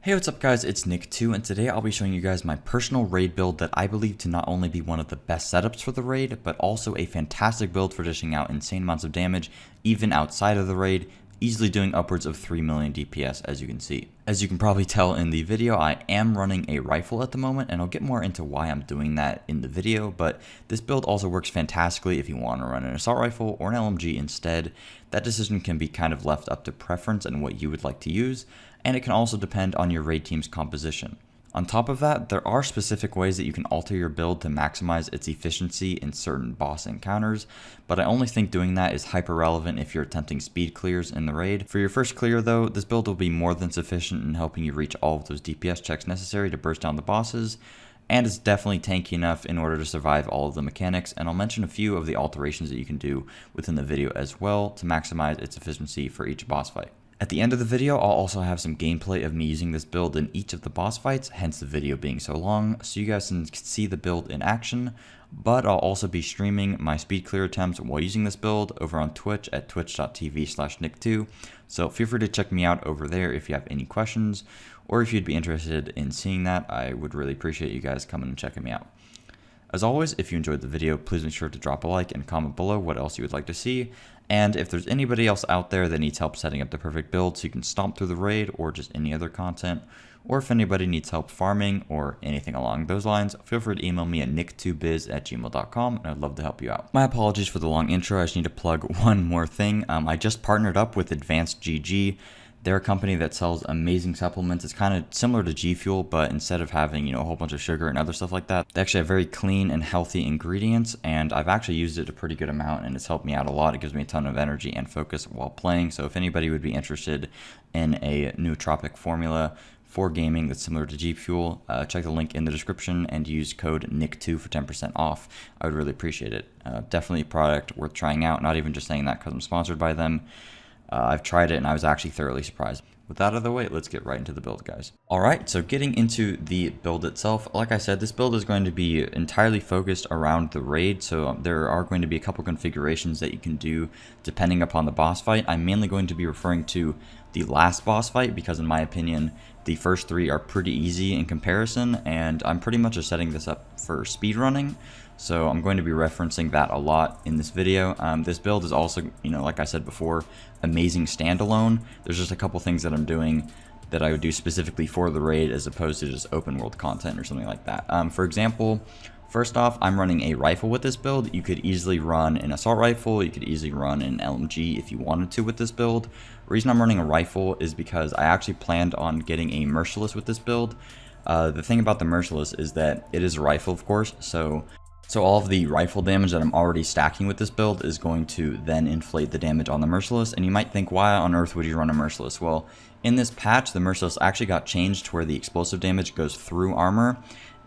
Hey, what's up guys, it's Nick2, and today I'll be showing you guys my personal raid build that I believe to not only be one of the best setups for the raid, but also a fantastic build for dishing out insane amounts of damage, even outside of the raid, easily doing upwards of 3 million DPS as you can see. As you can probably tell in the video, I am running a rifle at the moment, and I'll get more into why I'm doing that in the video, but this build also works fantastically if you want to run an assault rifle or an LMG instead. That decision can be kind of left up to preference and what you would like to use, and it can also depend on your raid team's composition. On top of that, there are specific ways that you can alter your build to maximize its efficiency in certain boss encounters, but I only think doing that is hyper relevant if you're attempting speed clears in the raid. For your first clear though, this build will be more than sufficient in helping you reach all of those DPS checks necessary to burst down the bosses, and it's definitely tanky enough in order to survive all of the mechanics, and I'll mention a few of the alterations that you can do within the video as well to maximize its efficiency for each boss fight. At the end of the video, I'll also have some gameplay of me using this build in each of the boss fights, hence the video being so long, so you guys can see the build in action, but I'll also be streaming my speed clear attempts while using this build over on Twitch at twitch.tv/nick2, so feel free to check me out over there if you have any questions, or if you'd be interested in seeing that. I would really appreciate you guys coming and checking me out. As always, if you enjoyed the video, please make sure to drop a like and comment below what else you would like to see. And if there's anybody else out there that needs help setting up the perfect build so you can stomp through the raid or just any other content, or if anybody needs help farming or anything along those lines, feel free to email me at nick2biz@gmail.com and I'd love to help you out. My apologies for the long intro. I just need to plug one more thing. I just partnered up with Advanced GG. They're a company that sells amazing supplements. It's kind of similar to G Fuel, but instead of having, a whole bunch of sugar and other stuff like that, they actually have very clean and healthy ingredients, and I've actually used it a pretty good amount, and it's helped me out a lot. It gives me a ton of energy and focus while playing, so if anybody would be interested in a nootropic formula for gaming that's similar to G Fuel, check the link in the description and use code NICK2 for 10% off. I would really appreciate it. Definitely a product worth trying out, not even just saying that because I'm sponsored by them. I've tried it and I was actually thoroughly surprised. With that out of the way, let's get right into the build, guys. Alright, so getting into the build itself, like I said, this build is going to be entirely focused around the raid, so there are going to be a couple configurations that you can do depending upon the boss fight. I'm mainly going to be referring to the last boss fight because in my opinion, the first three are pretty easy in comparison, and I'm pretty much just setting this up for speedrunning. So I'm going to be referencing that a lot in this video. This build is also, like I said before, amazing standalone. There's just a couple things that I'm doing that I would do specifically for the raid as opposed to just open world content or something like that. For example, first off, I'm running a rifle with this build. You could easily run an assault rifle. You could easily run an LMG if you wanted to with this build. The reason I'm running a rifle is because I actually planned on getting a merciless with this build. The thing about the merciless is that it is a rifle, of course, so all of the rifle damage that I'm already stacking with this build is going to then inflate the damage on the merciless, and you might think, why on earth would you run a merciless? Well, in this patch, the merciless actually got changed to where the explosive damage goes through armor,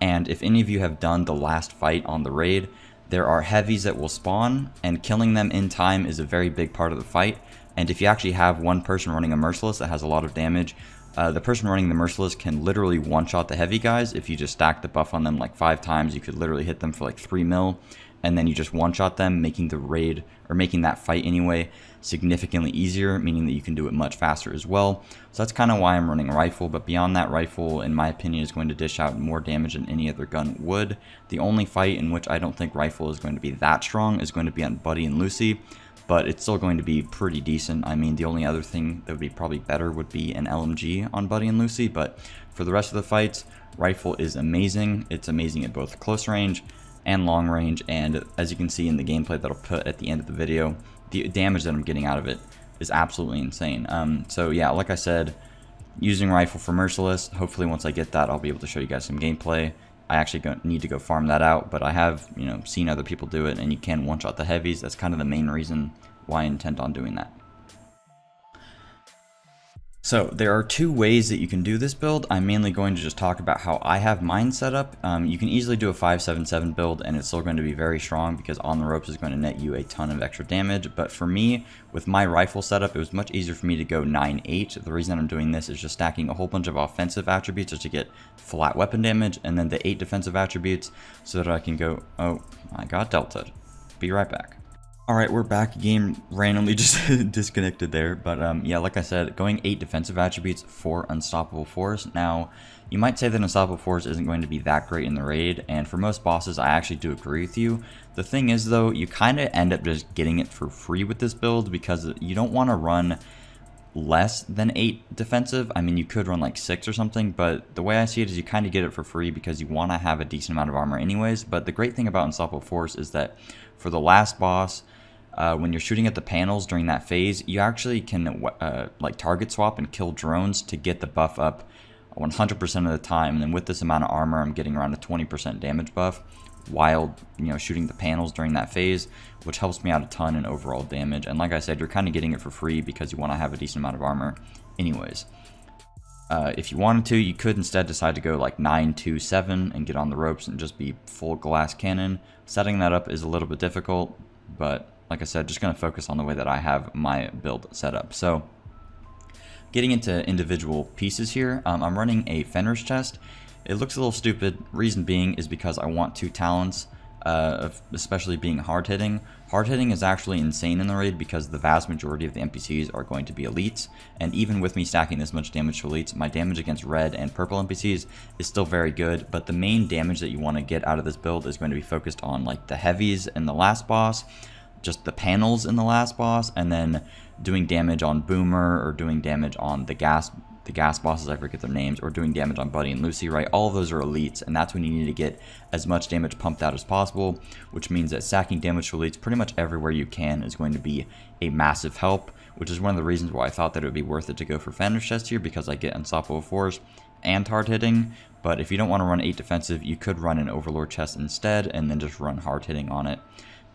and if any of you have done the last fight on the raid, there are heavies that will spawn, and killing them in time is a very big part of the fight, and if you actually have one person running a merciless that has a lot of damage, the person running the merciless can literally one-shot the heavy guys. If you just stack the buff on them like 5 times, you could literally hit them for like 3 mil, and then you just one-shot them, making the raid, or making that fight anyway, significantly easier, meaning that you can do it much faster as well. So that's kind of why I'm running a rifle, but beyond that, rifle, in my opinion, is going to dish out more damage than any other gun would. The only fight in which I don't think rifle is going to be that strong is going to be on Buddy and Lucy, but it's still going to be pretty decent. I mean, the only other thing that would be probably better would be an LMG on Buddy and Lucy, but for the rest of the fights, rifle is amazing. It's amazing at both close range and long range, and as you can see in the gameplay that I'll put at the end of the video, the damage that I'm getting out of it is absolutely insane. So yeah, like I said, using rifle for merciless. Hopefully once I get that, I'll be able to show you guys some gameplay. I actually need to go farm that out, but I have, seen other people do it, and you can one-shot the heavies. That's kind of the main reason why I intend on doing that. So there are 2 ways that you can do this build. I'm mainly going to just talk about how I have mine set up. You can easily do a 5-7-7 build and it's still going to be very strong because on the ropes is going to net you a ton of extra damage. But for me, with my rifle setup, it was much easier for me to go 9-8. The reason I'm doing this is just stacking a whole bunch of offensive attributes just to get flat weapon damage, and then the 8 defensive attributes so that I can go, oh, I got delta. Be right back. Alright, we're back. Game randomly just disconnected there. But yeah, like I said, going 8 defensive attributes for Unstoppable Force. Now, you might say that Unstoppable Force isn't going to be that great in the raid, and for most bosses, I actually do agree with you. The thing is, though, you kind of end up just getting it for free with this build because you don't want to run less than 8 defensive. I mean, you could run like 6 or something, but the way I see it is you kind of get it for free because you want to have a decent amount of armor anyways. But the great thing about Unstoppable Force is that for the last boss, when you're shooting at the panels during that phase, you actually can like target swap and kill drones to get the buff up 100% of the time. And then with this amount of armor, I'm getting around a 20% damage buff while shooting the panels during that phase, which helps me out a ton in overall damage. And like I said, you're kind of getting it for free because you want to have a decent amount of armor anyways. If you wanted to, you could instead decide to go like 9-2-7 and get on the ropes and just be full glass cannon. Setting that up is a little bit difficult, but like I said, just going to focus on the way that I have my build set up. So getting into individual pieces here, I'm running a Fenris chest. It looks a little stupid. Reason being is because I want 2 talents, especially being hard hitting. Hard hitting is actually insane in the raid because the vast majority of the NPCs are going to be elites, and even with me stacking this much damage to elites, my damage against red and purple NPCs is still very good. But the main damage that you want to get out of this build is going to be focused on like the heavies in the last boss, just the panels in the last boss, and then doing damage on Boomer or doing damage on the gas bosses, I forget their names, or doing damage on Buddy and Lucy, right? All of those are elites, and that's when you need to get as much damage pumped out as possible, which means that stacking damage to elites pretty much everywhere you can is going to be a massive help, which is one of the reasons why I thought that it would be worth it to go for Fenris chest here, because I get Unstoppable Force and hard hitting. But if you don't want to run 8 defensive, you could run an Overlord chest instead and then just run hard hitting on it.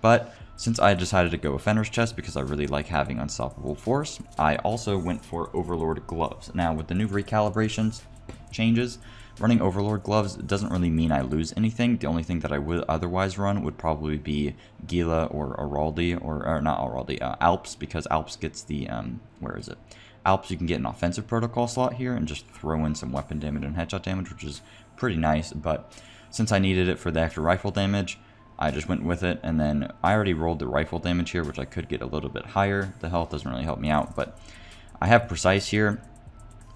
But since I decided to go with Fenris chest because I really like having Unstoppable Force, I also went for Overlord gloves. Now with the new recalibrations changes, running Overlord gloves doesn't really mean I lose anything. The only thing that I would otherwise run would probably be Gila or Araldi, or not Araldi, Alps, because Alps gets the, where is it? Alps, you can get an offensive protocol slot here and just throw in some weapon damage and headshot damage, which is pretty nice. But since I needed it for the extra rifle damage, I just went with it, and then I already rolled the rifle damage here, which I could get a little bit higher. The health doesn't really help me out, but I have precise here,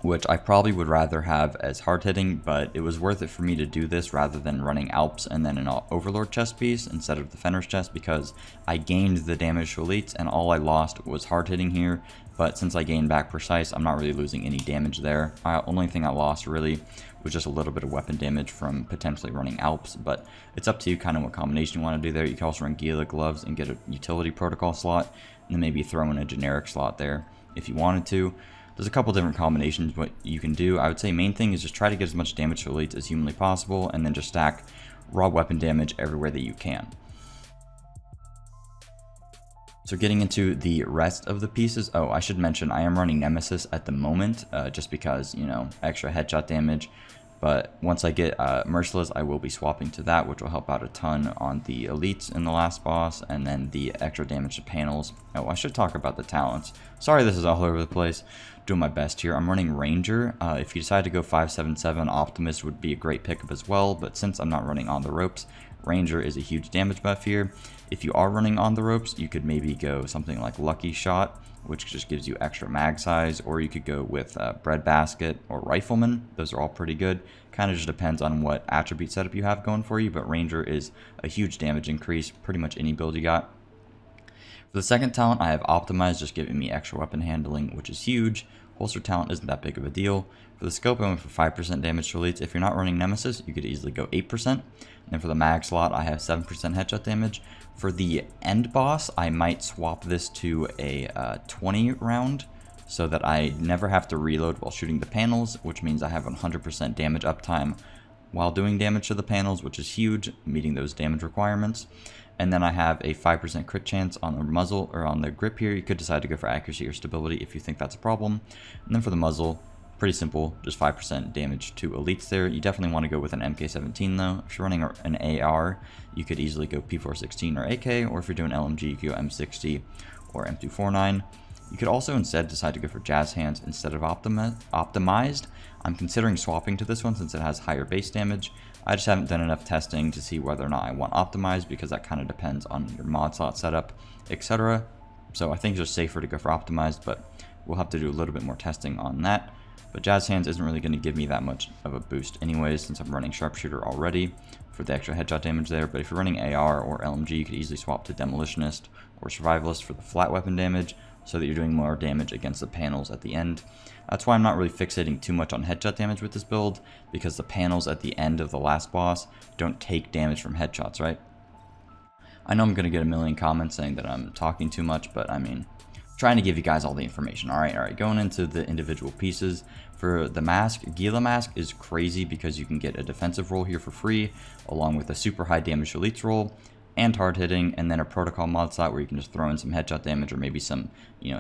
which I probably would rather have as hard hitting, but it was worth it for me to do this rather than running Alps and then an Overlord chest piece instead of the Fenris chest, because I gained the damage to elites and all I lost was hard hitting here. But since I gained back precise, I'm not really losing any damage there. Only thing I lost really was just a little bit of weapon damage from potentially running Alps, but it's up to you kind of what combination you want to do there. You can also run Gila gloves and get a utility protocol slot, and then maybe throw in a generic slot there if you wanted to. There's a couple different combinations what you can do. I would say main thing is just try to get as much damage to elites as humanly possible, and then just stack raw weapon damage everywhere that you can. So getting into the rest of the pieces, oh, I should mention I am running Nemesis at the moment, just because, extra headshot damage. But once I get Merciless, I will be swapping to that, which will help out a ton on the elites in the last boss, and then the extra damage to panels. Oh, I should talk about the talents. Sorry this is all over the place. Doing my best here. I'm running Ranger. If you decide to go 5-7-7, Optimist would be a great pickup as well, but since I'm not running on the ropes, Ranger is a huge damage buff here. If you are running on the ropes, you could maybe go something like Lucky Shot, which just gives you extra mag size, or you could go with Breadbasket or Rifleman. Those are all pretty good. Kind of just depends on what attribute setup you have going for you, but Ranger is a huge damage increase, pretty much any build you got. For the second talent, I have Optimized, just giving me extra weapon handling, which is huge. Holster talent isn't that big of a deal. For the scope, I went for 5% damage to elites. If you're not running Nemesis, you could easily go 8%. And then for the mag slot, I have 7% headshot damage. For the end boss, I might swap this to a 20 round so that I never have to reload while shooting the panels, which means I have 100% damage uptime while doing damage to the panels, which is huge, meeting those damage requirements. And then I have a 5% crit chance on the muzzle or on the grip here. You could decide to go for accuracy or stability if you think that's a problem. And then for the muzzle, pretty simple, just 5% damage to elites there. You definitely want to go with an MK17 though. If you're running an AR, you could easily go P416 or AK, or if you're doing LMG, you could go M60 or M249. You could also instead decide to go for Jazz Hands instead of Optimized. I'm considering swapping to this one since it has higher base damage. I just haven't done enough testing to see whether or not I want Optimized, because that kind of depends on your mod slot setup, etc. So I think it's just safer to go for Optimized, but we'll have to do a little bit more testing on that. But Jazz Hands isn't really going to give me that much of a boost anyways, since I'm running Sharpshooter already for the extra headshot damage there. But if you're running AR or LMG, you could easily swap to Demolitionist or Survivalist for the flat weapon damage, so that you're doing more damage against the panels at the end. That's why I'm not really fixating too much on headshot damage with this build, because the panels at the end of the last boss don't take damage from headshots, right? I know I'm going to get a million comments saying that I'm talking too much, but I mean, trying to give you guys all the information. Alright, going into the individual pieces. For the mask, Gila mask is crazy because you can get a defensive roll here for free, along with a super high damage elites roll, and hard hitting, and then a protocol mod slot where you can just throw in some headshot damage or maybe some,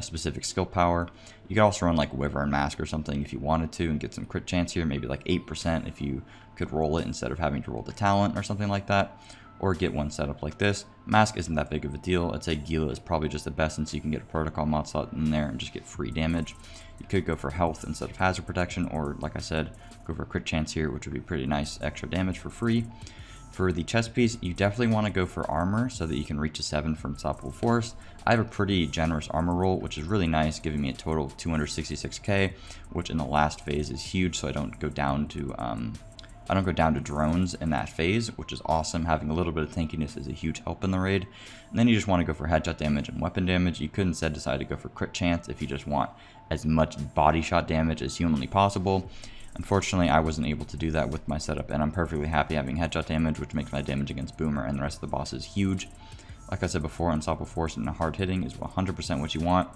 specific skill power. You could also run like Wyvern mask or something if you wanted to and get some crit chance here, maybe like 8% if you could roll it instead of having to roll the talent or something like that. Or get one set up like this. Mask isn't that big of a deal. I'd say Gila is probably just the best, since you can get a protocol mod slot in there and just get free damage. You could go for health instead of hazard protection, or like I said, go for crit chance here, which would be pretty nice extra damage for free. For the chest piece, you definitely want to go for armor so that you can reach a 7 for Unstoppable Force. I have a pretty generous armor roll, which is really nice, giving me a total of 266k, which in the last phase is huge, so I don't go down to drones in that phase, which is awesome. Having a little bit of tankiness is a huge help in the raid. And then you just want to go for headshot damage and weapon damage. You could instead decide to go for crit chance if you just want as much body shot damage as humanly possible. Unfortunately, I wasn't able to do that with my setup, and I'm perfectly happy having headshot damage, which makes my damage against Boomer and the rest of the bosses huge. Like I said before, Unstoppable Force and hard hitting is 100% what you want.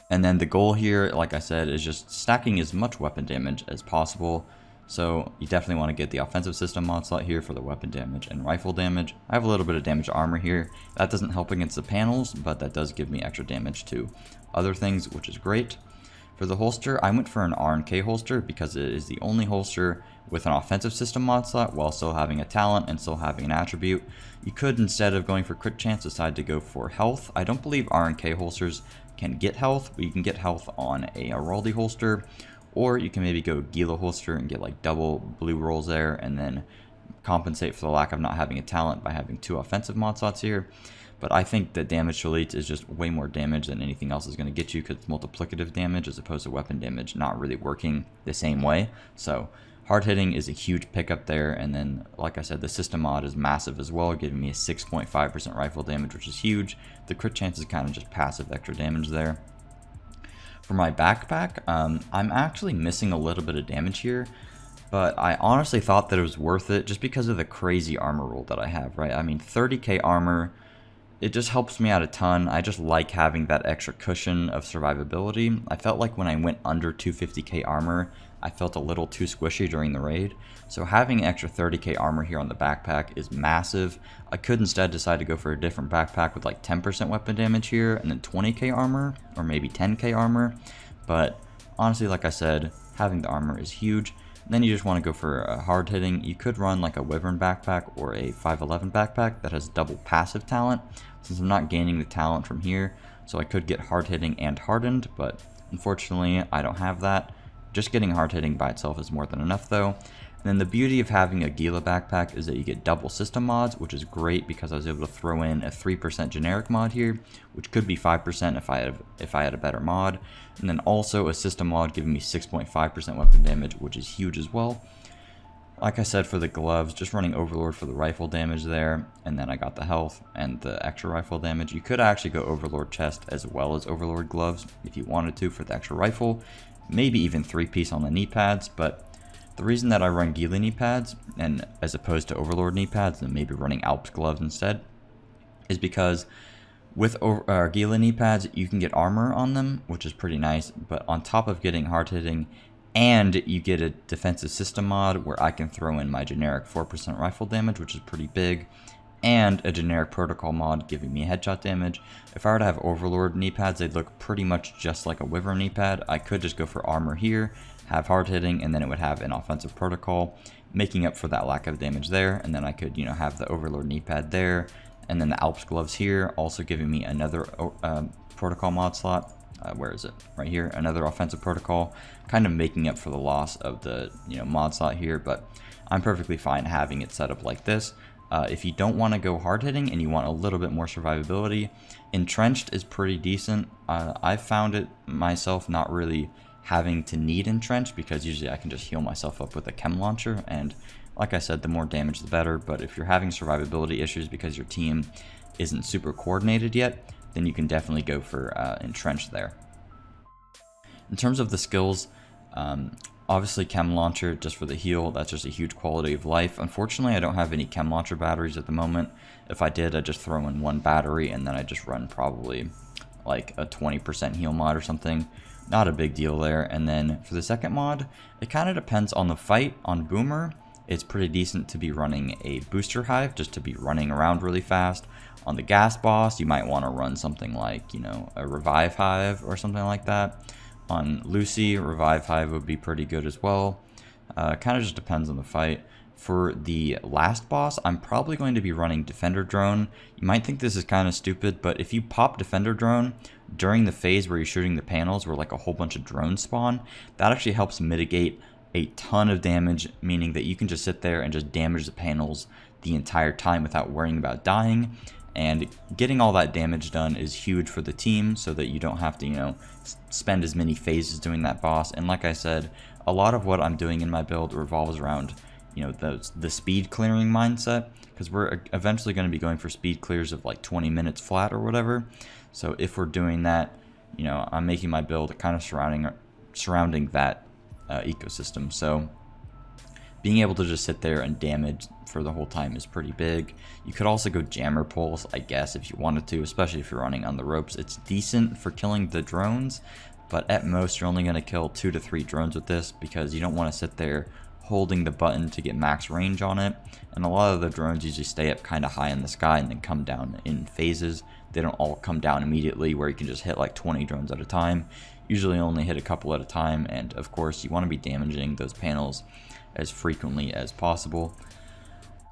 And then the goal here, like I said, is just stacking as much weapon damage as possible. So you definitely want to get the offensive system mod slot here for the weapon damage and rifle damage. I have a little bit of damage to armor here. That doesn't help against the panels, but that does give me extra damage to other things, which is great. For the holster, I went for an R&K holster because it is the only holster with an offensive system mod slot while still having a talent and still having an attribute. You could, instead of going for crit chance, decide to go for health. I don't believe R&K holsters can get health, but you can get health on a Araldi holster. Or you can maybe go Gila holster and get like double blue rolls there, and then compensate for the lack of not having a talent by having 2 offensive mod slots here. But I think that damage to elites is just way more damage than anything else is going to get you, because it's multiplicative damage as opposed to weapon damage not really working the same way. So hard hitting is a huge pickup there, and then like I said, the system mod is massive as well, giving me a 6.5% rifle damage, which is huge. The crit chance is kind of just passive extra damage there. For my backpack, I'm actually missing a little bit of damage here, but I honestly thought that it was worth it just because of the crazy armor roll that I have, right? I mean, 30k armor, it just helps me out a ton. I just like having that extra cushion of survivability. I felt like when I went under 250k armor, I felt a little too squishy during the raid. So having extra 30k armor here on the backpack is massive. I could instead decide to go for a different backpack with like 10% weapon damage here and then 20k armor, or maybe 10k armor. But honestly, like I said, having the armor is huge. And then you just want to go for a hard hitting. You could run like a Wyvern backpack or a 511 backpack that has double passive talent, since I'm not gaining the talent from here. So I could get hard hitting and hardened, but unfortunately I don't have that. Just getting hard hitting by itself is more than enough though. And then the beauty of having a Gila backpack is that you get double system mods, which is great because I was able to throw in a 3% generic mod here, which could be 5% if I had a better mod. And then also a system mod giving me 6.5% weapon damage, which is huge as well. Like I said, for the gloves, just running Overlord for the rifle damage there, and then I got the health and the extra rifle damage. You could actually go Overlord chest as well as Overlord gloves if you wanted to for the extra rifle. Maybe even 3-piece on the knee pads, but the reason that I run Gila knee pads, and as opposed to Overlord knee pads and maybe running Alps gloves instead, is because with Gila knee pads, you can get armor on them, which is pretty nice, but on top of getting hard hitting, and you get a defensive system mod where I can throw in my generic 4% rifle damage, which is pretty big, and a generic protocol mod giving me headshot damage. If I were to have Overlord knee pads, they'd look pretty much just like a Wyvern knee pad. I could just go for armor here, have hard hitting, and then it would have an offensive protocol, making up for that lack of damage there. And then I could, have the Overlord knee pad there, and then the Alps gloves here, also giving me another protocol mod slot. Where is it? Right here, another offensive protocol, kind of making up for the loss of the mod slot here, but I'm perfectly fine having it set up like this. If you don't want to go hard hitting and you want a little bit more survivability, entrenched is pretty decent. I've found it myself not really having to need entrenched, because usually I can just heal myself up with a chem launcher, and like I said, the more damage the better. But if you're having survivability issues because your team isn't super coordinated yet, then you can definitely go for entrenched there. In terms of the skills, obviously chem launcher just for the heal, that's just a huge quality of life. Unfortunately, I don't have any chem launcher batteries at the moment. If I did, I'd just throw in one battery and then I just run probably like a 20% heal mod or something. Not a big deal there. And then for the second mod, it kind of depends on the fight. On Boomer, it's pretty decent to be running a booster hive, just to be running around really fast. On the gas boss, you might want to run something like, a revive hive or something like that. On Lucy, revive hive would be pretty good as well. Kind of just depends on the fight. For the last boss, I'm probably going to be running defender drone. You might think this is kind of stupid, but if you pop defender drone during the phase where you're shooting the panels where like a whole bunch of drones spawn, that actually helps mitigate a ton of damage, meaning that you can just sit there and just damage the panels the entire time without worrying about dying. And getting all that damage done is huge for the team, so that you don't have to, spend as many phases doing that boss. And like I said, a lot of what I'm doing in my build revolves around, the speed clearing mindset, because we're eventually going to be going for speed clears of like 20 minutes flat or whatever. So if we're doing that, I'm making my build kind of surrounding that ecosystem. So being able to just sit there and damage for the whole time is pretty big. You could also go jammer pulse, I guess, if you wanted to, especially if you're running on the ropes. It's decent for killing the drones, but at most you're only going to kill 2 to 3 drones with this, because you don't want to sit there holding the button to get max range on it. And a lot of the drones usually stay up kind of high in the sky and then come down in phases. They don't all come down immediately where you can just hit like 20 drones at a time. Usually only hit a couple at a time, and of course you want to be damaging those panels as frequently as possible.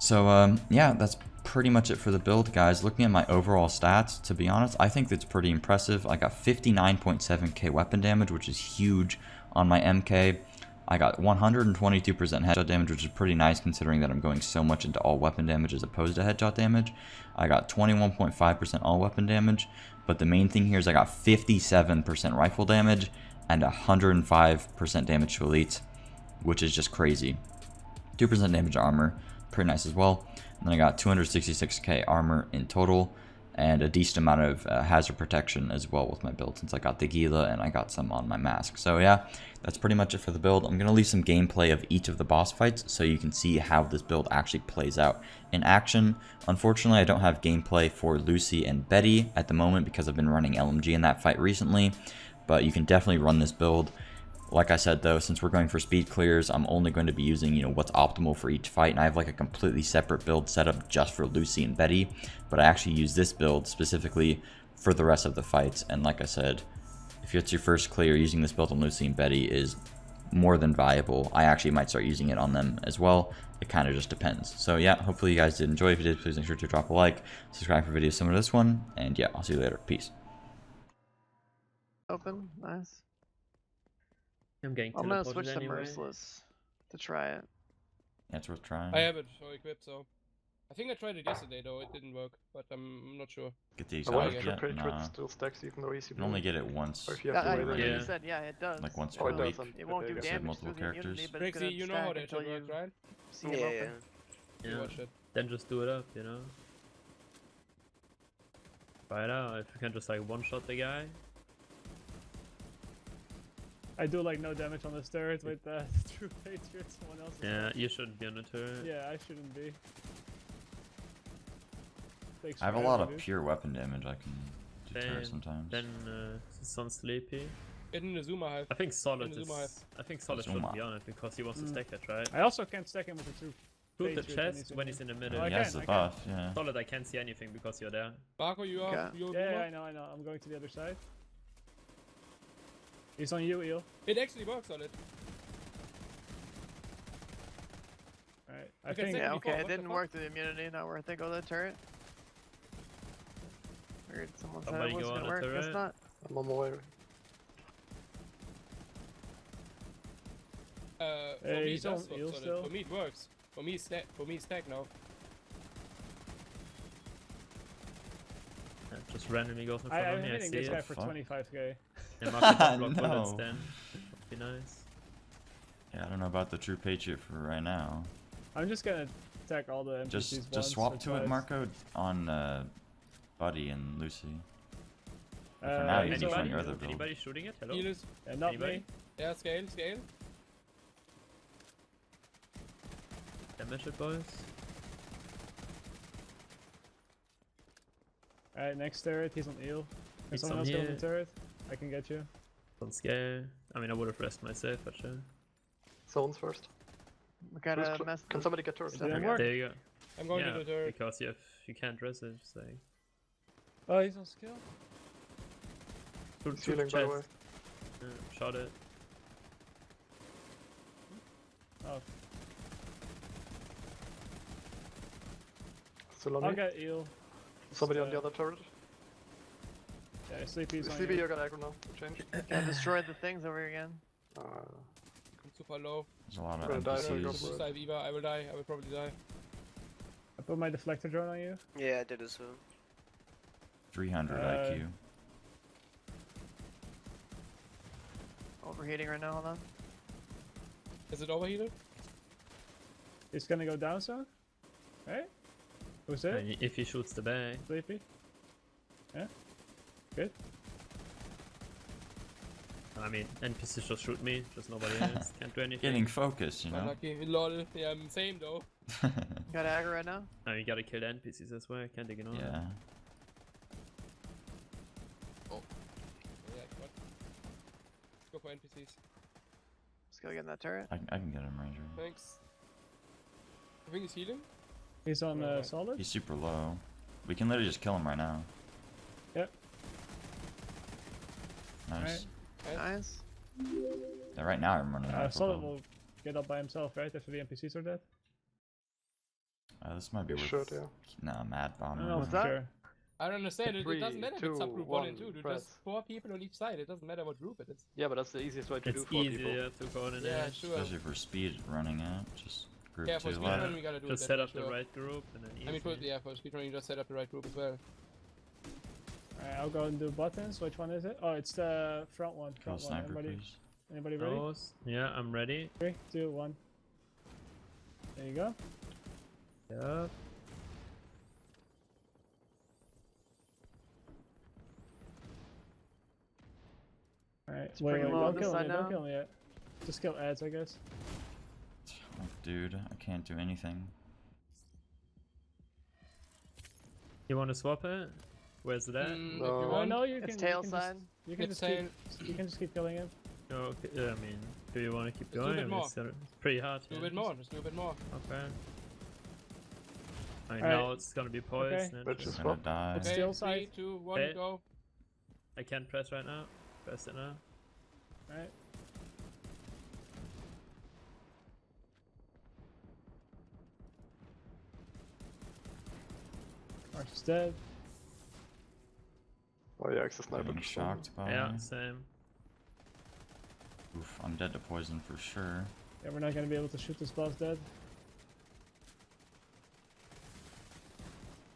So yeah, that's pretty much it for the build, guys. Looking at my overall stats, to be honest, I think that's pretty impressive. I got 59.7k weapon damage, which is huge on my MK. I got 122% headshot damage, which is pretty nice considering that I'm going so much into all weapon damage as opposed to headshot damage. I got 21.5% all weapon damage, but the main thing here is I got 57% rifle damage and 105% damage to elites, which is just crazy. 2% damage to armor, pretty nice as well. And then I got 266k armor in total, and a decent amount of hazard protection as well with my build, since I got the Gila and I got some on my mask. So yeah, that's pretty much it for the build. I'm going to leave some gameplay of each of the boss fights so you can see how this build actually plays out in action. Unfortunately, I don't have gameplay for Lucy and Betty at the moment because I've been running LMG in that fight recently, but you can definitely run this build. Like I said though, since we're going for speed clears, I'm only going to be using, what's optimal for each fight, and I have like a completely separate build set up just for Lucy and Betty, but I actually use this build specifically for the rest of the fights. And like I said, if it's your first clear, using this build on Lucy and Betty is more than viable. I actually might start using it on them as well. It kind of just depends. So yeah, hopefully you guys did enjoy. If you did, please make sure to drop a like, subscribe for videos similar to this one, and yeah, I'll see you later. Peace. Open, nice. I'm getting I'm gonna switch teleported to anyway. Merciless to try it. Yeah, it's worth trying. I have it equipped, so I think I tried it yesterday though. It didn't work, but I'm not sure. Get the I wonder Yeah, if exotic your yet? crit Nah. still stacks even though easy. You can only get it once. Or if you have Yeah, to I wait. remember Yeah. you said, yeah, it does. Like once Oh, per it week. doesn't. It won't do Okay, Said damage multiple through the immunity, characters. but it's Brixie, gonna you know stack how that until should work, you right? see him open. You Yeah. watch it. Then just do it up, Try it out. If you can just like one-shot the guy. I do like no damage on the turret with the True Patriot. Someone else. Yeah, you shouldn't be on the turret. Yeah, I shouldn't be. Takes I have a forever, lot of dude. pure weapon damage I can deter Same. sometimes. Then sounds sleepy. Get in the Zuma hive. I think Solid Zuma hive. is. I think Solid Zuma. should be on it because he wants to stack it, right? I also can't stack him with the True Shoot the Patriot chest when he's in the middle. Oh, I He has can, the I can. buff, yeah. Solid, I can't see anything because you're there. Barco, you are. Okay. You're Yeah, Zuma? I know. I'm going to the other side. He's on you, Eel. It actually works on it. Alright, I Okay, think. second Yeah, before, okay, it what the didn't fuck? work to the immunity, not worth it. Go to the turret. Or Heard someone said Somebody it was go on gonna a work. Guess turret. not. I'm on my way. For Hey, me, he's it on does work, eel so that- still. For me, it works. For me, it's stack now. Yeah, just randomly goes in front I'm of me. I hitting see this guy it. for Fuck. 25k. Yeah, Marco can block No. bullets then. Would be nice. Yeah, I don't know about the True Patriot for right now. I'm just gonna attack all the NPCs Just once swap or to it, twice. Marco, on Buddy and Lucy. For now, you can he's just run on- your other build. Anybody shooting it? Hello? Healers. Yeah, not Anybody? me. Yeah, scale. Damage it, boys. Alright, next turret, he's on eel. Can He's someone on else get on the here. turret? I can get you. Don't scare. I mean, I would have rested myself, but sure. Zones first. We gotta Who's mess. Can somebody get turret? It didn't work. There you go. I'm going Yeah, to the turret. because you can't rest it, just like... Oh, he's on skill. Shoot, He's healing, by the way. chest. Yeah, shot it. Oh, Still on I'll me. get eel. Somebody on the uh, other turret. Yeah, Sleepy's on Sleepy, you. you got aggro now. Change. Gotta destroy the things over again. Uh, I'm super low. There's a lot We're of gonna die, we're gonna NPCs. go for Dive Eva. I will die. I will probably die. I put my deflector drone on you. Yeah, I did as well. 300 IQ. Overheating right now. Hold on. Is it overheated? He's gonna go down soon. Right? Who's it? And if he shoots the bag. Sleepy? Yeah? Good? I mean, NPCs just shoot me, just nobody else. Can't do anything. Getting focused, you know? Unlucky. Lol. Yeah, same though. Got aggro right now. No, you gotta kill the NPCs, that's why I can't ignore it. Yeah. Yeah, what? Let's go for NPCs. Let's go get in that turret. I can get him, Ranger. Thanks. I think he's healing. He's on Alright. solid? He's super low. We can literally just kill him right now. Yep. Nice. Nice. Yeah, right now I'm running rifle Solid build. will get up by himself, right? After the NPCs are dead? This might be You worth... should, yeah. Nah, Mad I Bomb. don't know What's for that? sure. I don't understand. It Three, doesn't matter if it's two, subgroup 1 and 2. one, There's press. 4 people on each side. It doesn't matter what group it is. Yeah, but that's the easiest way to do It's for people. easier to coordinate. Yeah, sure. Especially for speed running out. Just group Yeah, for 2 speedrun left. we gotta do Just it. set that up for the sure. right group and then easy. I mean, for speedrun you just set up the right group as well. Alright, I'll go and do buttons. Which one is it? Oh, it's the front one. Kill Front one. sniper, Anybody, please. anybody ready? Those. Yeah, I'm ready. 3, 2, 1. There you go. Yeah. Alright, It's wait, pretty wait, low on don't this kill side me, don't now. kill me yet. Just kill ads, I guess. Oh, dude, I can't do anything. You want to swap it? Where's it at? If No. you Oh want. no, you It's can. tail you can side. Just, you can It's just keep. You can just keep killing him. Oh, okay. I mean, do you want to keep Just do a going? bit I mean, more. it's pretty hard. Do a yeah. bit more. Just do a bit more. Okay. I mean, Alright. now it's gonna be poised. Okay. and Let's just- just Gonna swap. die. Okay, Still 3, side. 2, 1, Okay. go. I can't press right now. Press it now. Alright. March is dead. Oh yeah, access sniper. Getting shocked by... Yeah, same. Oof, I'm dead to poison for sure. Yeah, we're not gonna be able to shoot this boss dead.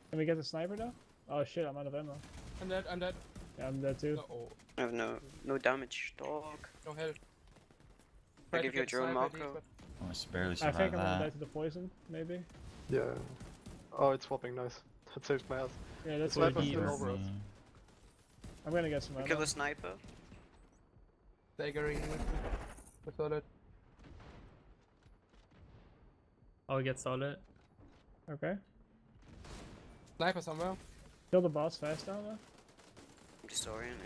Can we get the sniper though? Oh shit, I'm out of ammo. I'm dead. I'm dead. Yeah, I'm dead too. No, oh, I have no damage, dog. no health. I Tried give to you a get drone, sniper at Marco. least, I must barely I survive think I'm gonna die that. to the poison, maybe. Yeah. Oh, it's swapping, nice. That saved my ass. Yeah, that's Sniper's what still he. over us. I'm gonna get some We ammo. kill the sniper. but staggering with solid. I'll get solid. Okay. Sniper somewhere. Kill the boss fast now though. I'm disoriented.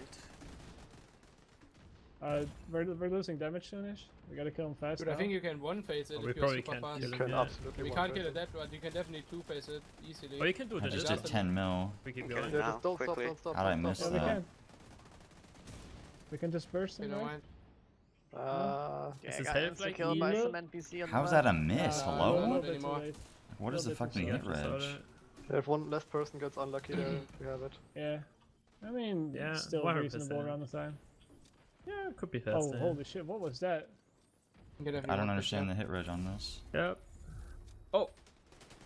We're losing damage soonish. We gotta kill him fast Dude, now. I think you can one phase it Oh, we if you're probably super can't fast. kill You him. can Yeah. absolutely We one can't face. kill it that, but you can definitely two phase it easily. Oh, you can do I the just just did 10 mil. We keep Okay. going. Yeah, Now, just don't stop, quickly. don't stop, How'd I don't miss stop. Yeah, we that? can. We can just burst Okay, him, no right? mind. Yeah, Is I his got health instant like killed by low? some NPC on the How's left. that a miss? Uh, A Hello? little Not bit too anymore. late. What is the little bit fucking too hit late. Just reg? solid. Yeah, if one less person gets unlucky there, we have it. Yeah. I mean, Yeah, it's still 100%. reasonable around the time. Yeah, it could be faster. Oh, holy shit! What was that? I don't understand the hit reg on this. Yep. Oh,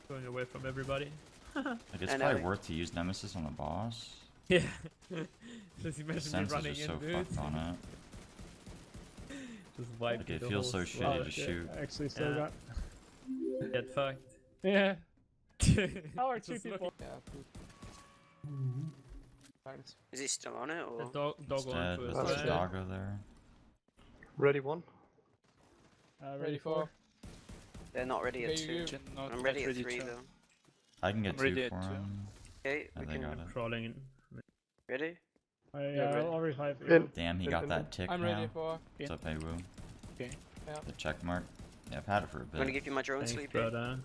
going away from everybody. Like, it's I know. probably worth to use Nemesis on the boss. Yeah. Just The imagine me senses are running so in, dude. fucked on it. Just wipe Like, it the feels so whole shitty slot. to shoot. I actually still Yeah. got. Get fucked. Yeah. How are two Just look people? Yeah, good. Thanks. Is he still on it The or? dog It's on dead, first. but there's right? a doggo there. Ready one. Ready for? They're not ready at Okay, 2. Not I'm ready at ready 3 to- though. I can get I'm ready 2 at for 2. him. Okay, Oh, we they can. got it. Crawling in. Ready? Yeah, ready. I'll revive In. you. Damn, he In, got in, that in. tick I'm now. ready for. What's up, Haywu? Okay. Yeah. The check mark. Yeah, I've had it for a I'm gonna bit. give you my drone, Thanks, Sleepy. brother.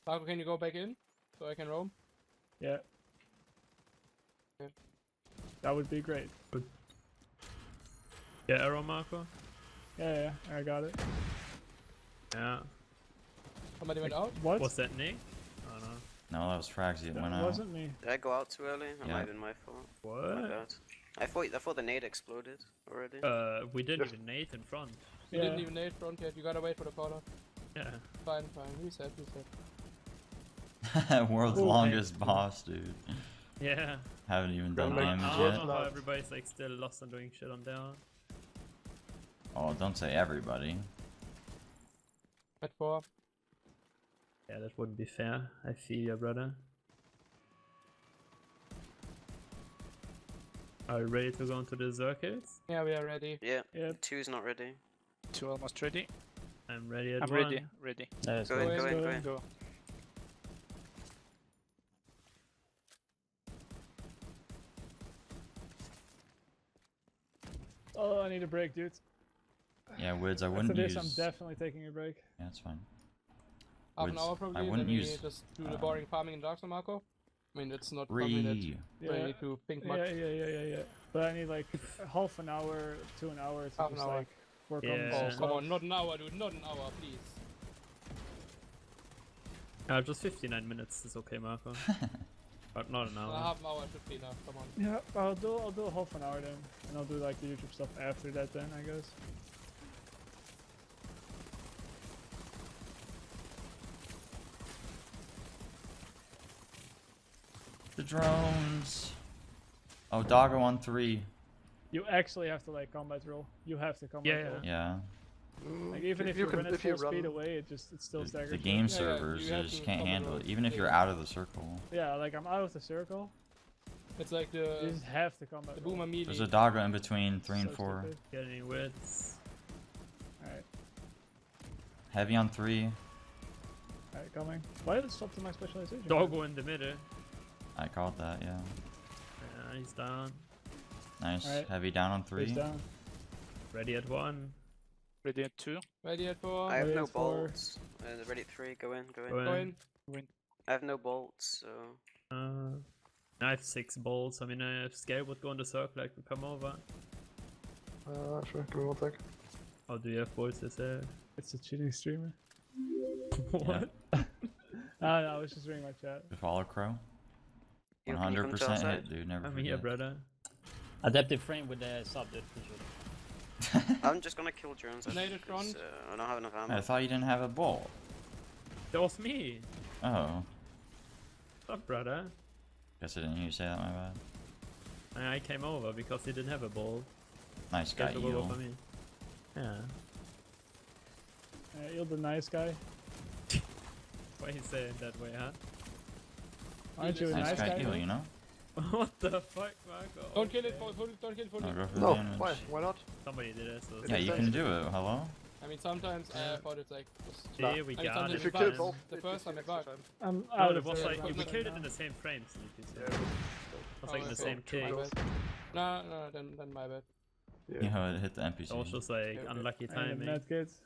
Marco, can you go back in so I can roam? Yeah. Okay. That would be great. Yeah, arrow marker. Yeah, I got it. Yeah. Somebody went out. What? Was that Nick? Oh no. No, that was Fragsy. It That went out. wasn't me. Did I go out too early? That Yeah. might have been my fault. My What? bad. I thought the nade exploded already. We didn't Yes. even nade in front. You Yeah. didn't even nade front yet. You gotta wait for the caller. Yeah. Fine, fine. Reset, reset. World's Cool. longest boss, dude. Yeah. Haven't even done Like, I damage don't yet. know how everybody's like still lost on doing shit on down. Oh, don't say everybody. At 4. Yeah, that wouldn't be fair. I feel you, brother. Are you ready to go into the circuits? Yeah, we are ready. Yeah. Yep. 2 is not ready. 2 almost ready. I'm ready at I'm one. ready. Ready. Go in, go go in, in, go go in. in. Go. Oh, I need a break, dude. Yeah, Wids, I After wouldn't this, use. I'm definitely taking a break. Yeah, it's fine. Half an Woods, hour I probably. wouldn't then use, we just do the uh, boring farming in Dark Sun, Marco. I mean, it's not something that Three. we Yeah. need to think Yeah, much. yeah. But I need like half an hour to an hour to Half an just hour. like work Yeah. on Oh, some come on, stuff. not an hour, dude. Not an hour, please. Just 59 minutes is okay, Marco. But not an hour. Half an hour should be enough. Come on. Yeah, I'll do half an hour then, and I'll do like the YouTube stuff after that then, I guess. The drones. Oh, Doggo on 3. You actually have to like combat roll. You have to combat Yeah, roll. Yeah. Like even if you run at full speed away, it still The staggers. you. game yeah, servers you have just to can't cover handle it. the Even if you're thing. out of the circle. Yeah, like I'm out of the circle. It's like You the just have to combat roll. boomer melee. There's a Doggo in between 3 and So 4. stupid. Get any wits? Alright, Heavy on 3. alright, coming. Why did it stop to my specialization? Doggo in the middle. I called that, yeah. Yeah, he's down. Nice. Alright. Heavy down on 3. He's down. Ready at 1. Ready at 2. Ready at 4. I have Ready no at 4. bolts. Ready at 3. Go in, go in. Go Go in. in. I have no bolts, so. I have 6 bolts. I mean, if Scale would go in the circle, I could come over. Sure, give me 1 sec. Oh, do you have bolts? Is it? It's a cheating streamer. What? No, I was just reading my chat. Good follow, Crow. You can come to 100% outside. hit, dude. Never I'm forget. here, brother. Adaptive frame with the sub, that appreciate it. I'm just gonna kill drones. Grenade at because, front. I don't have enough ammo. I thought you didn't have a bolt. That was me. Oh. What's up, brother? Guess I didn't hear you say that, my bad. I came over because he didn't have a ball. Nice guy, Guys took over Eel. for me. Yeah. You're the nice guy. Why you say it that way, huh? Aren't you a Nice nice guy, guy? Eel, though? you know? What the fuck, Marco? Don't kill it, Okay. don't kill it fully. No, go for the No, damage. why not? Somebody did it, so Yeah, you can do it. Hello? I mean, sometimes I thought it's like. Just Here we I mean, got sometimes it. If you it's kill fine. both, The it first time takes it extra bugged. I'm No, out it of was the like right we killed it now. in the same frame, Sleepy. So Yeah, it was like Oh, the okay. same True, kick. true. No, then my bad. You Yeah. know, it hit the It was NPC. just like Okay. unlucky And the timing. med kids.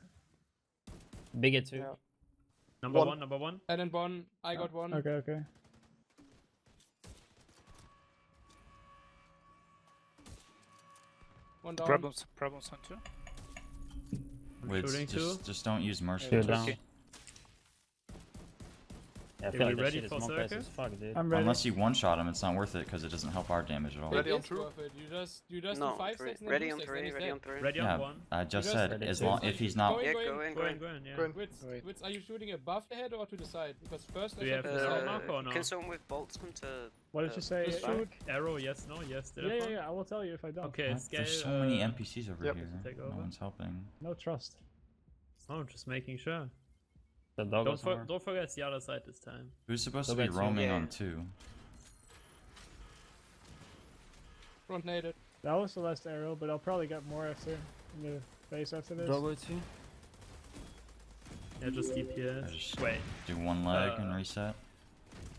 Big at 2. Yeah. Number One. one, number one. And then one, I got one. Okay. One down. Problems on 2. Wids, shooting too. just don't use mercy. Two Okay. down. Yeah, I Are feel we like that ready shit is for more best circle? as fuck, dude. I'm ready. Unless you one-shot him, it's not worth it because it doesn't help our damage at all. Ready It on is two? worth it. You just No, do 5 three. seconds and Ready then on 2 seconds, three, and he's ready dead. on three. Ready Yeah, on one. I just just said ready as to- long if he's not. Yeah, Go in. go in, Go go in, in. go in, yeah. Go in. Wits, Wait. Wits, are you shooting above the head or to the side? Because first Do you I have shot the to the sound side. mark or no? Can someone with bolts come to... What did you say? just Eric? shoot. Arrow, yes, no, yes. Did I Yeah, find? I will tell you if I don't. Okay, What? scale. There's so many NPCs over Yep. here. Take No over. one's helping. No trust. Oh, just making sure. The dog Don't, was more. don't forget it's the other side this time. Who's supposed to Go be back to- roaming yeah. on two? Front naded. That was the last arrow, but I'll probably get more after in the face after this. Dog with you. Yeah, just DPS. I just- Wait, Do one leg and Uh, reset?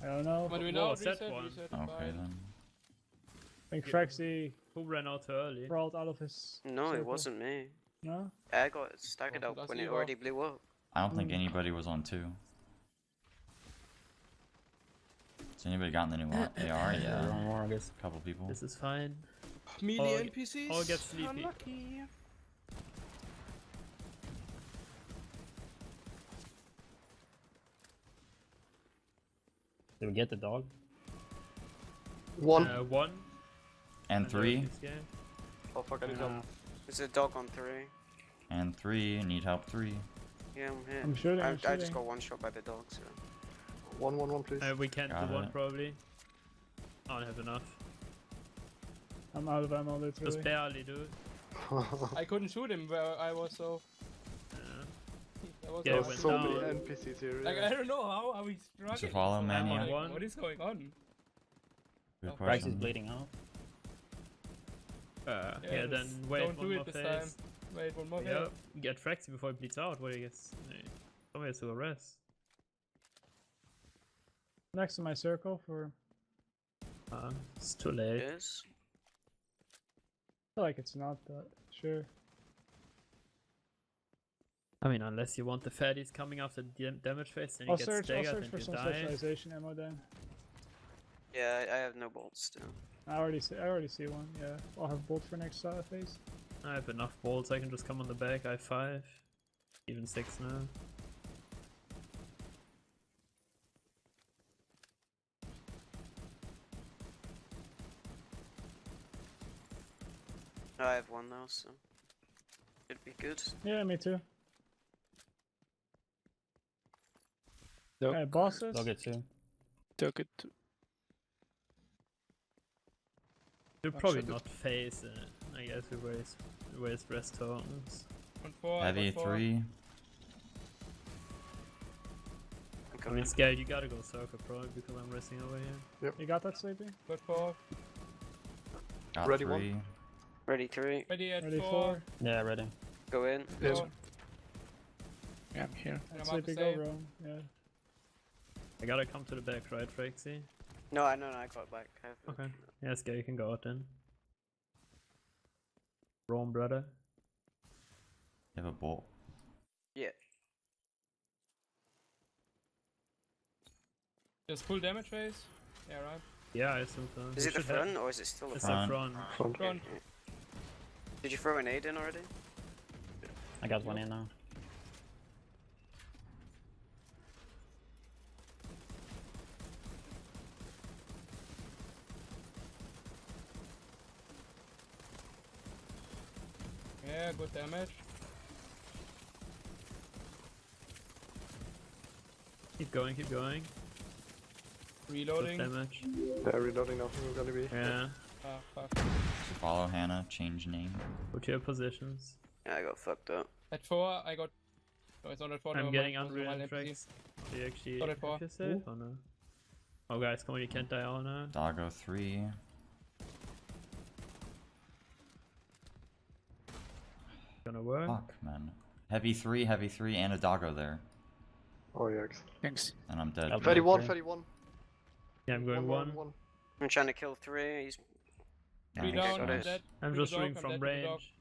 I don't know. What do we Whoa, know? set Reset, one. reset, Okay fine. then. I think Frexy who ran out too early? crawled out of his. No, it circle. wasn't me. No? I got staggered Wasn't up us when it either. already blew up. I don't think Mm. anybody was on two. Has anybody gotten the new AR? One Yeah, more, I guess. a couple people. This is fine. Melee Oh, NPCs. oh, get sleepy. Unlucky. Did we get the dog? One. One. And three. This game. Oh fuck, I need help. There's a dog on three. And three. Need help three. Yeah, I'm here. I'm shooting, I I'm just shooting. got one shot by the dog, so... One, please. We can't Got do one it. probably. I don't have enough. I'm out of ammo Just literally. barely, dude. I couldn't shoot him where I was so. Yeah. That was Yeah, There's it went so down. many NPCs here. like yeah. I don't know how are we struggling. To follow so Mania. hard, like, One. what is going on? Good Oh, Frax is question. bleeding out. Yeah, then just wait don't one do more it this phase. time. Wait one more. Yeah, get Fraxy before it bleeds out. What do you guess? Somebody has to arrest. Next to my circle for. It's too late. Yes. I feel like it's not, but sure. I mean, unless you want the fatties coming after damage phase, then you I'll get search staggered for and you some die. specialization ammo then. Yeah, I have no bolts still. I already see one. Yeah, I'll have bolt for next phase. I have enough bolts. I can just come on the back. I have 5, even 6 now. I have one now, so... Should be good. Yeah, me too. Dog. Alright, bosses. Dog at two. Took it. You'll Not probably sure not phase it. I guess we waste rest tokens. On 4. Heavy on 4. three. I'm I coming. mean, Scale, you gotta go circle probably because I'm resting over here. You got that, Sleepy? Got 4. Got Ready three. one. Ready three. Ready at Ready 4. for? Yeah, ready. Go in. In. Four. Yeah, I'm here. And I'm Sleepy, up go to roam. Yeah. I gotta come to the back, right, Fraxy? No, I got it back. I have it. Okay. Yeah, Scale, you can go out then. Rome, brother. You have a bolt. Yeah. Just full damage phase. Yeah, right. Yeah, I assume so. Is We it the should have- front or is it still the It's front? the front. Front. Front. Did you throw an aid in already? I got one in now. Yeah, good damage. Keep going, keep going. Good Reloading. damage. Yeah, reloading now. We're gonna be. Yeah. Ah, fuck. Follow Hannah. Change name. Go to your positions. Yeah, I got fucked up. At 4, I got. No, it's not at 4. I'm never getting mind, it was unreal one NPC. tracks. Do you actually Got it for. have your save or no? Oh guys, come on, you can't die all now. Doggo three. Gonna work. Fuck, man. Heavy three, and a doggo there. Oh yikes. Thanks. And I'm dead. Yep. 31, Okay. 31. Yeah, I'm going one. I'm trying to kill 3. He's... Three Nice, down, got I'm it. dead. I'm With just the dog, shooting I'm from dead with the dog. range.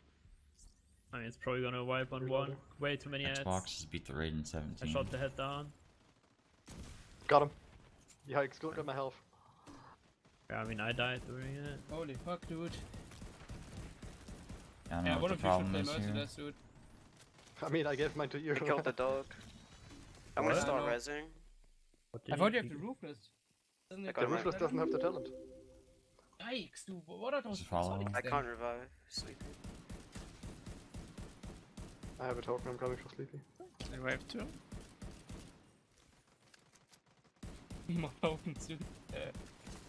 I mean, it's probably gonna wipe on Reloading. one. Way too many ads. Xbox has beat the raid in I 17. shot the head down. Got him. Yikes, look at my health. Yeah, I mean, I died doing it. Holy fuck, dude. I don't Yeah, know one what the of you should problem play is here. Merciless, dude. I mean, I gave mine to you. I killed the dog. I'm gonna What? start No. rezzing. What I thought you have the ruthless. Doesn't I it got The mine. Ruthless doesn't have the talent. Yikes, dude. What are those Just follow. exotics I then? can't revive. Sleeping. I have a token, I'm coming for Sleepy. I wave too. More open soon.